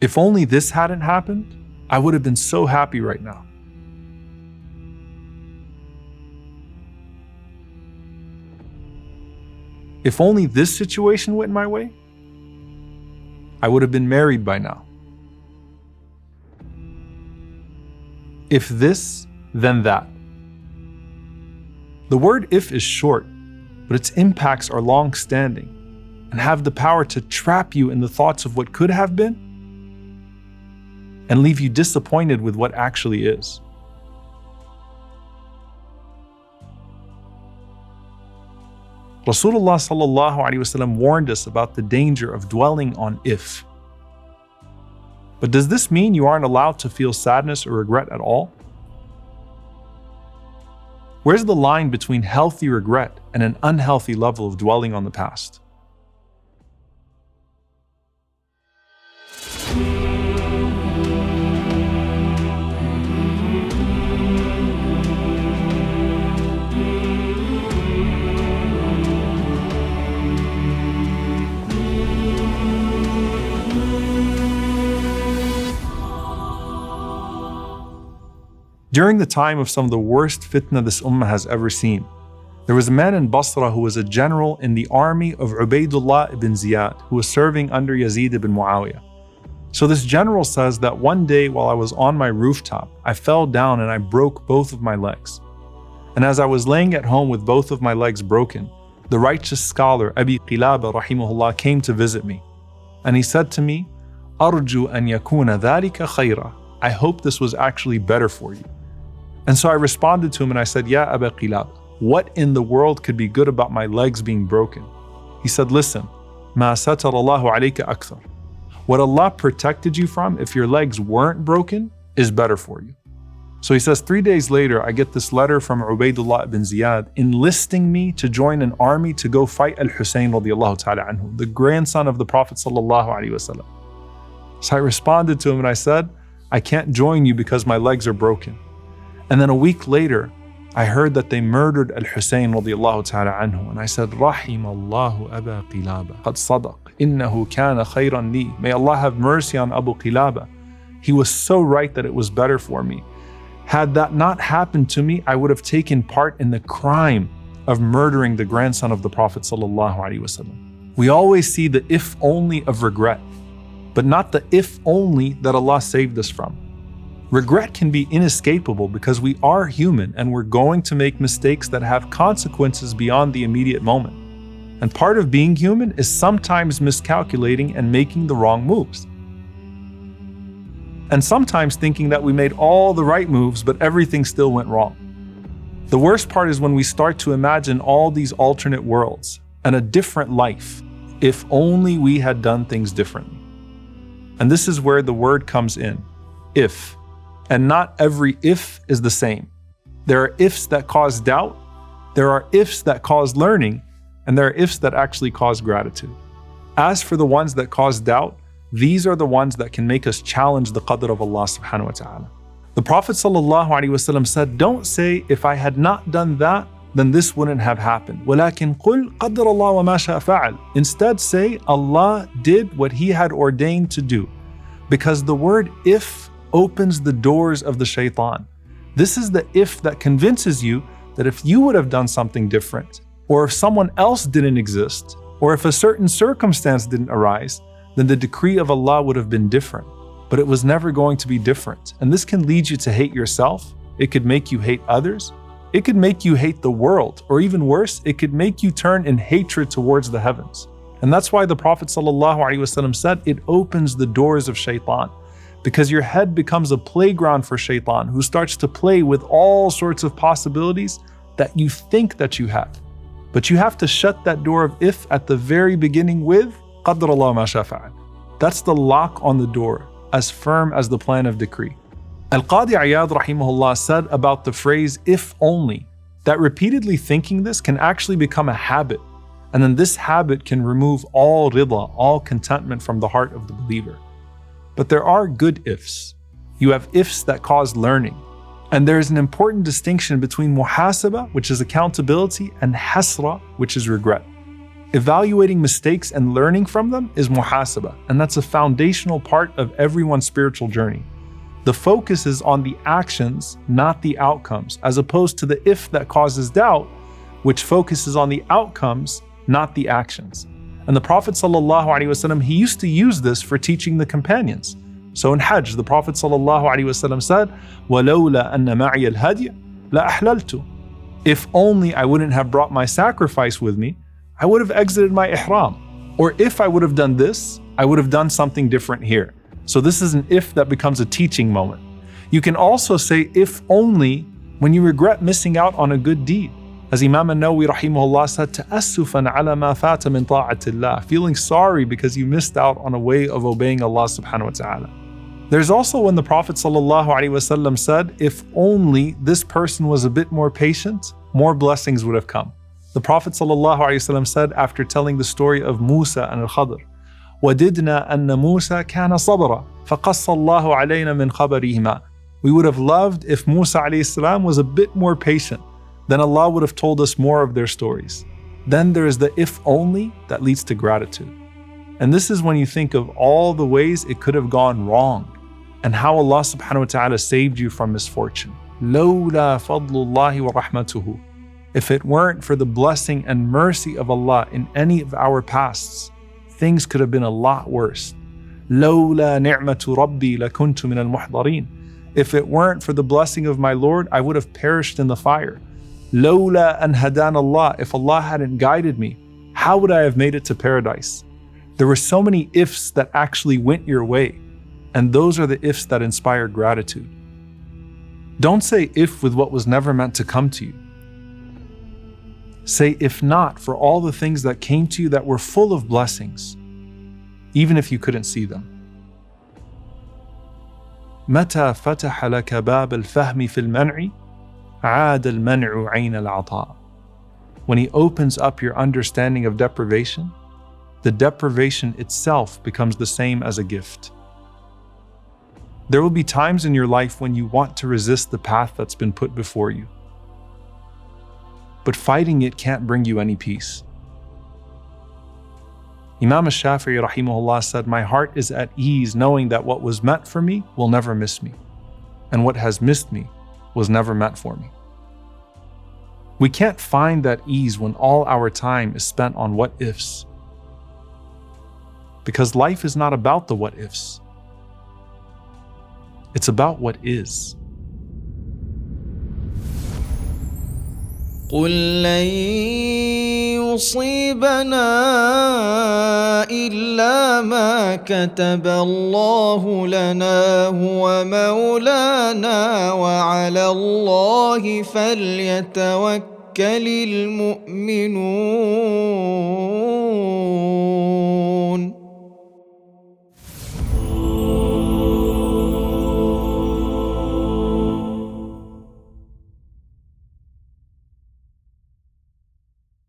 If only this hadn't happened, I would have been so happy right now. If only this situation went my way, I would have been married by now. If this, then that. The word if is short, but its impacts are long-standing and have the power to trap you in the thoughts of what could have been and leave you disappointed with what actually is. Rasulullah sallallahu alaihi wasallam warned us about the danger of dwelling on if. But does this mean you aren't allowed to feel sadness or regret at all? Where's the line between healthy regret and an unhealthy level of dwelling on the past? During the time of some of the worst fitna this ummah has ever seen, there was a man in Basra who was a general in the army of Ubaydullah ibn Ziyad, who was serving under Yazid ibn Muawiyah. So this general says that one day while I was on my rooftop, I fell down and I broke both of my legs. And as I was laying at home with both of my legs broken, the righteous scholar Abi Qilaba rahimahullah came to visit me. And he said to me, "Arju an yakuna dhalika khayra." I hope this was actually better for you. And so I responded to him and I said, "Ya Aba Qilab, what in the world could be good about my legs being broken?" He said, "Listen, ma satara Allahu alayka akthar. What Allah protected you from, if your legs weren't broken, is better for you." So he says, 3 days later, I get this letter from Ubaydullah ibn Ziyad enlisting me to join an army to go fight al-Husayn radiallahu ta'ala anhu, the grandson of the Prophet sallallahu alaihi wasallam. So I responded to him and I said, "I can't join you because my legs are broken." And then a week later, I heard that they murdered al-Husayn radiallahu ta'ala anhu. And I said, "Rahim Allahu Aba Qilaba, qad sadaq, innahu kana khayran li." May Allah have mercy on Abu Qilaba. He was so right that it was better for me. Had that not happened to me, I would have taken part in the crime of murdering the grandson of the Prophet sallallahu alaihi wasallam. We always see the if only of regret, but not the if only that Allah saved us from. Regret can be inescapable because we are human and we're going to make mistakes that have consequences beyond the immediate moment. And part of being human is sometimes miscalculating and making the wrong moves. And sometimes thinking that we made all the right moves, but everything still went wrong. The worst part is when we start to imagine all these alternate worlds and a different life, if only we had done things differently. And this is where the word comes in, if. And not every if is the same. There are ifs that cause doubt, there are ifs that cause learning, and there are ifs that actually cause gratitude. As for the ones that cause doubt, these are the ones that can make us challenge the qadr of Allah subhanahu wa ta'ala. The Prophet sallallahu alaihi wasallam said, "Don't say, if I had not done that, then this wouldn't have happened. وَلَكِنْ قُلْ قَدَّرَ اللَّهُ وَمَا شَاءَ فَعَلَ." Instead say, Allah did what He had ordained to do. Because the word if opens the doors of the Shaytan. This is the if that convinces you that if you would have done something different, or if someone else didn't exist, or if a certain circumstance didn't arise, then the decree of Allah would have been different. But it was never going to be different. And this can lead you to hate yourself. It could make you hate others. It could make you hate the world. Or even worse, it could make you turn in hatred towards the heavens. And that's why the Prophet ﷺ said it opens the doors of Shaytan. Because your head becomes a playground for Shaytan, who starts to play with all sorts of possibilities that you think that you have. But you have to shut that door of if at the very beginning with Qadar Allah ma sha fa'al. That's the lock on the door, as firm as the plan of decree. Al-Qadi Iyad rahimahullah said about the phrase if only, that repeatedly thinking this can actually become a habit. And then this habit can remove all rida, all contentment from the heart of the believer. But there are good ifs. You have ifs that cause learning. And there is an important distinction between muhasaba, which is accountability, and hasra, which is regret. Evaluating mistakes and learning from them is muhasabah, and that's a foundational part of everyone's spiritual journey. The focus is on the actions, not the outcomes, as opposed to the if that causes doubt, which focuses on the outcomes, not the actions. And the Prophet ﷺ, he used to use this for teaching the companions. So in Hajj, the Prophet ﷺ said, وَلَوْلَا أَنَّ مَعِيَ الْهَدْيَ لَأَحْلَلْتُ. If only I wouldn't have brought my sacrifice with me, I would have exited my ihram. Or if I would have done this, I would have done something different here. So this is an if that becomes a teaching moment. You can also say if only when you regret missing out on a good deed. As Imam an-Nawawi rahimahullah said, تَأَسُّفًا عَلَى مَا فَاتَ مِن طَاعَةِ اللَّهِ, feeling sorry because you missed out on a way of obeying Allah subhanahu wa ta'ala. There's also when the Prophet ﷺ said, if only this person was a bit more patient, more blessings would have come. The Prophet ﷺ said after telling the story of Musa and al-Qadar, وَدِدْنَا أَنَّ مُوسَى كَانَ صَبْرًا فَقَصَّ اللَّهُ عَلَيْنَا مِنْ خَبَرِهِمَا. We would have loved if Musa ﷺ was a bit more patient, then Allah would have told us more of their stories. Then there is the if only that leads to gratitude. And this is when you think of all the ways it could have gone wrong and how Allah subhanahu wa ta'ala saved you from misfortune. لَوْلَا فَضْلُ اللَّهِ وَرَحْمَتُهُ. If it weren't for the blessing and mercy of Allah in any of our pasts, things could have been a lot worse. لَوْلَا نِعْمَةُ رَبِّي لَكُنْتُ مِنَ الْمُحْضَرِينَ. If it weren't for the blessing of my Lord, I would have perished in the fire. لَوْلَا أَنْ هَدَانَ اللَّهِ. If Allah hadn't guided me, how would I have made it to paradise? There were so many ifs that actually went your way, and those are the ifs that inspire gratitude. Don't say if with what was never meant to come to you. Say if not for all the things that came to you that were full of blessings, even if you couldn't see them. متى فتح لك باب الفهم في المنع عاد المنع عين العطاء. When He opens up your understanding of deprivation, the deprivation itself becomes the same as a gift. There will be times in your life when you want to resist the path that's been put before you. But fighting it can't bring you any peace. Imam al-Shafi'i rahimahullah said, my heart is at ease knowing that what was meant for me will never miss me, and what has missed me was never meant for me. We can't find that ease when all our time is spent on what ifs. Because life is not about the what ifs. It's about what is. قل لن يصيبنا إلا ما كتب الله لنا هو مولانا وعلى الله فليتوكل المؤمنون.